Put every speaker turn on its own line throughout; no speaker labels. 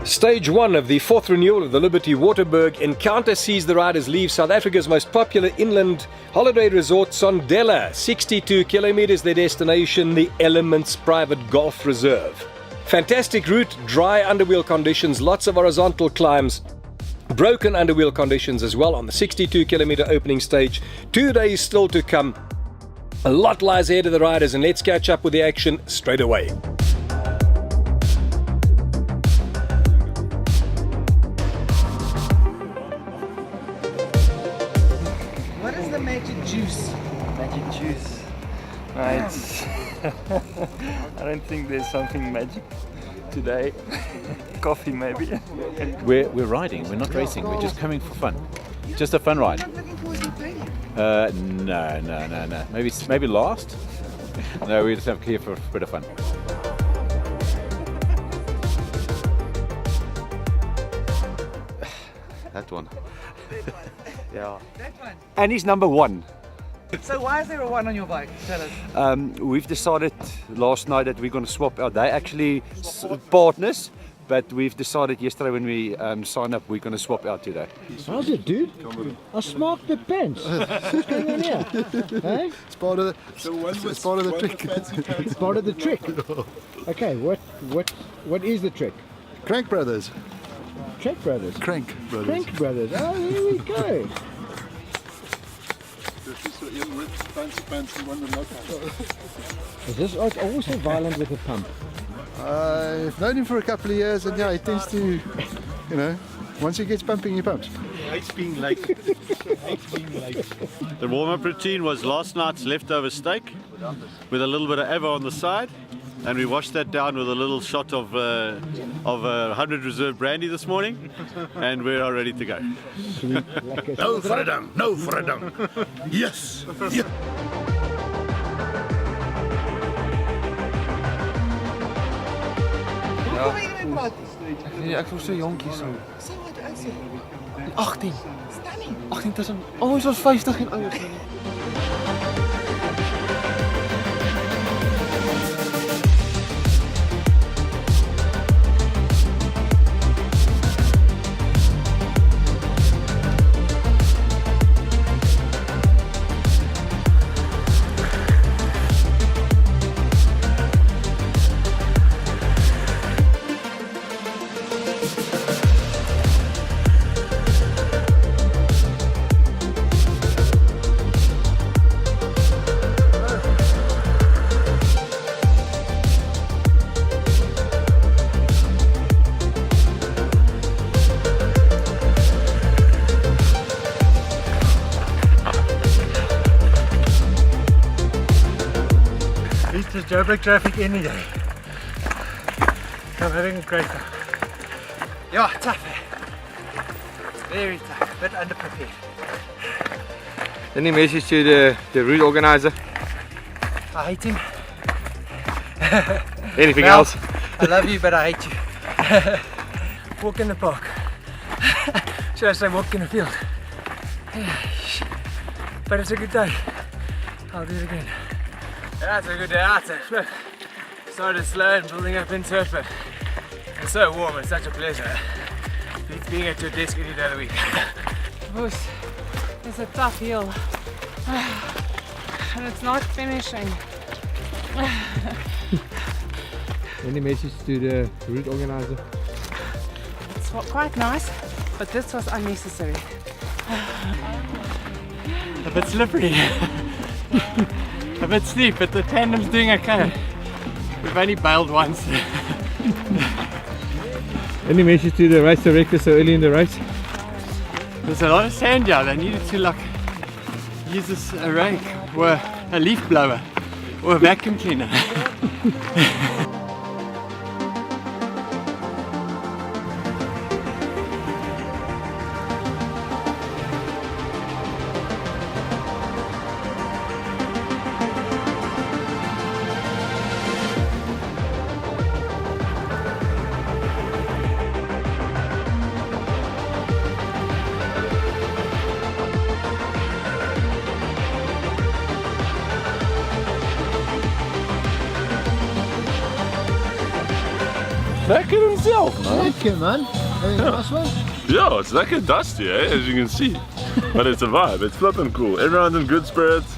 Stage 1 of the 4th renewal of the Liberty Waterberg Encounter sees the riders leave South Africa's most popular inland holiday resort, Sondela. 62 kilometers their destination, the Elements Private Golf Reserve. Fantastic route, dry underwheel conditions, lots of horizontal climbs, broken underwheel conditions as well on the 62 kilometer opening stage. 2 days still to come. A lot lies ahead of the riders, and let's catch up with the action straight away.
What is the magic juice?
Magic juice? Right. I don't think there's something magic today. Coffee maybe.
We're riding, we're not racing, we're just coming for fun. Just a fun ride.
I'm looking forward to playing.
No. Maybe last? No, we just have here for a bit of fun.
That one.
Yeah.
That one.
And he's number one.
So why is there a one on your bike? Tell us.
We've decided last night that we're going to swap out. They're actually partners, but we've decided yesterday when we signed up, we're going to swap out today.
How's it, dude? I smoked the pants. What's going on here? Hey?
It's part of the trick.
It's part of the trick. Okay, what is the trick?
Crank Brothers.
Trick Brothers.
Crank Brothers.
Crank Brothers. Oh, here we go. Is this also violent with a pump?
I've known him for a couple of years, and yeah, he tends to, once he gets pumping, he pumps.
Hates being late. The warm-up routine was last night's leftover steak with a little bit of Avo on the side, and we washed that down with a little shot of 100 Reserve brandy this morning, and we are ready to go.
No freedom, no freedom. Yes.
Hoe kom je ermee praten?
Ek voel so jonkie so.
So wat oud is jy?
18.
Stunning.
18 tussen. Oh, ons was 50 en ouer.
This is Joburg traffic any day. I'm having a great time.
Ja, tough. It's very tough. A bit underprepared.
Any message to the route organizer?
I hate him.
Anything
Well,
else?
I love you, but I hate you. Walk in the park. Should I say walk in the field? But it's a good day. I'll do it again.
Yeah, it's a good day out there. Started slow and building up into it, but it's so warm, it's such a pleasure. Beats being at your desk any day of the week.
It's a tough hill. And it's not finishing.
Any message to the route organizer?
It's quite nice, but this was unnecessary.
A bit slippery. A bit steep, but the tandem's doing okay. We've only bailed once.
Any message to the race director so early in the race?
There's a lot of sand here. They needed to use a rake or a leaf blower or a vacuum cleaner.
Lekker himself, man.
Lekker, man. Having a nice one?
Yeah, it's lekker dusty, as you can see. But it's a vibe, it's flipping cool. Everyone's in good spirits.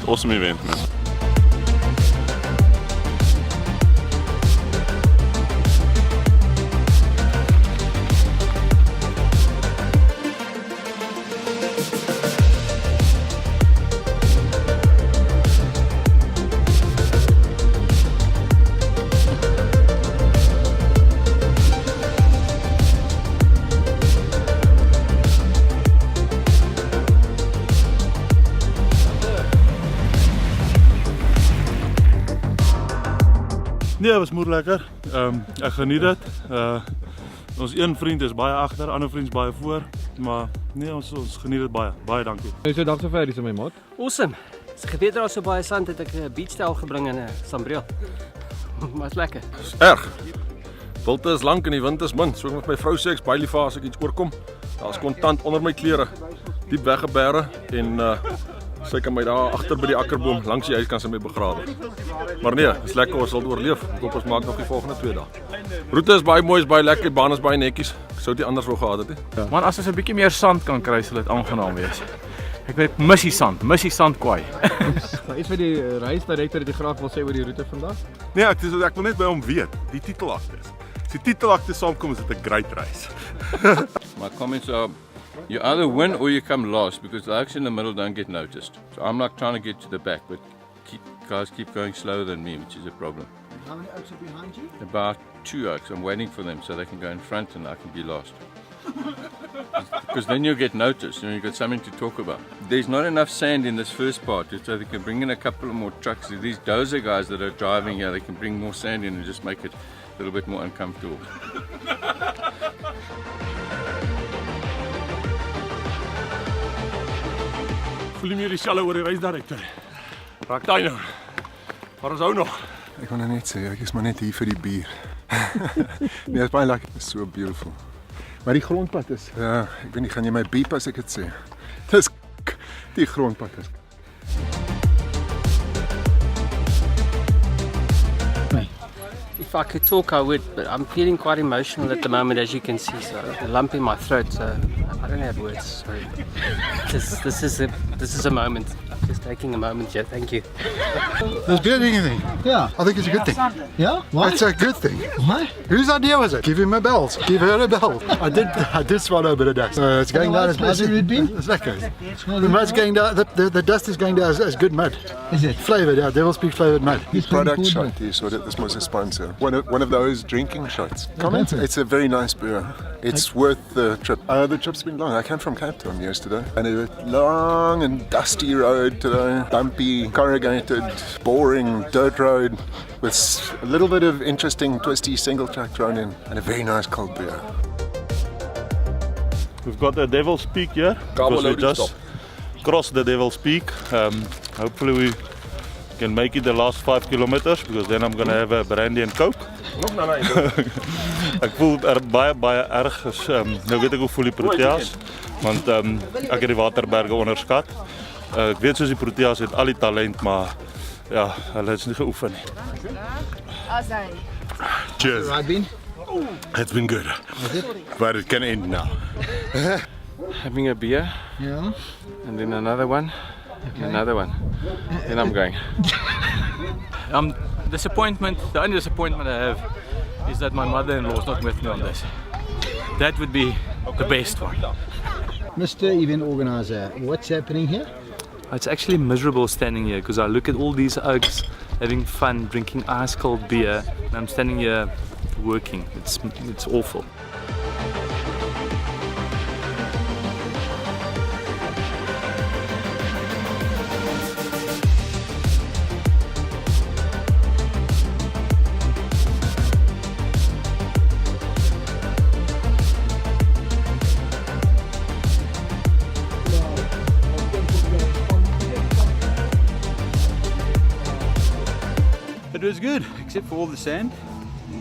Awesome event, man.
Nee, het was moeilijk lekker. Ek geniet dit. Ons een vriend is baie agter, ander vriend is baie voor, maar nee, ons geniet dit baie. Baie dankie.
Hoe is jou dag sover hier met my maat?
Awesome. As ek geweet daar so baie sand het ek 'n beachstyle gebring in 'n sambreel. Maar is lekker.
Erg. Wilte is lank en die wind is min. So ek met my vrou sê ek's baie lief vir haar as ek iets oorkom. Daar's kontant onder my klere. Diep weggebêre en sy kan my daar agter by die akkerboom langs die huis kan sy my begrawe. Maar nee, is lekker, ons sal oorleef. Ek hoop ons maak nog die volgende 2 dae. Roete is baie mooi, is baie lekker, die baan is baie netjies. Ek sou dit anders wou gehad het, hè.
Man, as ons 'n bietjie meer sand kan kry, sal dit aangenaam wees. Ek weet missie sand kwaai.
Maar iets vir die reisdirekteur wat jy graag wil sê oor die roete vandag?
Nee, ek wil net by hom weet, die titelakte is. As die titelakte saamkom, is dit 'n great reis.
My comments are, you either win or you come last, because the oaks in the middle don't get noticed. So I'm like trying to get to the back, but guys keep going slower than me, which is a problem.
How many oaks are behind you?
About 2 oaks. I'm waiting for them so they can go in front and I can be last. Because then you'll get noticed and you've got something to talk about. There's not enough sand in this first part, so they can bring in a couple of more trucks. These dozer guys that are driving here, they can bring more sand in and just make it a little bit more uncomfortable.
Voel jy meer dieselfde oor die reisdirekteur? Raak daai nou. Maar ons hou nog.
Ek wil nou net sê, ek is maar net hier vir die bier. Nee, dit is baie lekker. It's so beautiful. Maar die grondpad is, ja, ek weet nie, gaan jy my beep as ek dit sê? Dis die grondpad is.
If I could talk, I would, but I'm feeling quite emotional at the moment, as you can see. So a lump in my throat, so I don't have words. Sorry. This is a moment. Just taking a moment here. Thank you.
There's better than anything.
Yeah.
I think it's a good thing.
Yeah? Why?
It's a good thing.
Why?
Whose idea was it? Give him a bell. Give her a bell. I did swallow a bit of dust. It's going down as
How's it been?
It's lekker. The mud's going down. The dust is going down as good mud.
Is it?
Flavored, yeah. Devil's Peak flavored mud.
This
Product shot. So this was a sponsor. One of those drinking shots. Comment. It's a very nice beer. It's worth the trip. The trip's been long. I came from Cape Town yesterday, and it was long and dusty road today. Bumpy, corrugated, boring dirt road with a little bit of interesting twisty single track thrown in, and a very nice cold beer.
We've got the Devil's Peak here because we just crossed the Devil's Peak. Hopefully we can make it the last 5 kilometers because then I'm gonna have a brandy and coke. Ek voel baie erg is, nou weet ek hoe voel die Proteas, want ek het die Waterberge onderskat. Ek weet soos die Proteas het al die talent, maar ja, hulle is nie geoefen nie.
Cheers.
Right, been?
It's been good. But it can end now.
Having a beer,
Yeah.
and then another one, and another one. Then I'm going.
The only disappointment I have is that my mother-in-law is not with me on this. That would be the best one.
Mr. Event Organizer, what's happening here?
It's actually miserable standing here because I look at all these oaks having fun, drinking ice cold beer, and I'm standing here working. It's awful.
It was good, except for all the sand,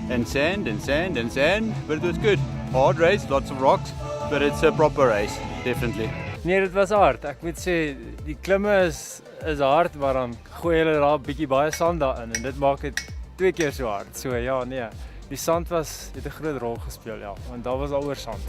and sand, and sand, and sand, but it was good. Hard race, lots of rocks, but it's a proper race, definitely.
Nee, dit was hard. Ek moet sê die klimme is hard, maar dan gooi hulle daar 'n bietjie baie sand daarin en dit maak dit 2 keer so hard. So ja, nee. Die sand het 'n groot rol gespeel, ja, want daar was al oor sand.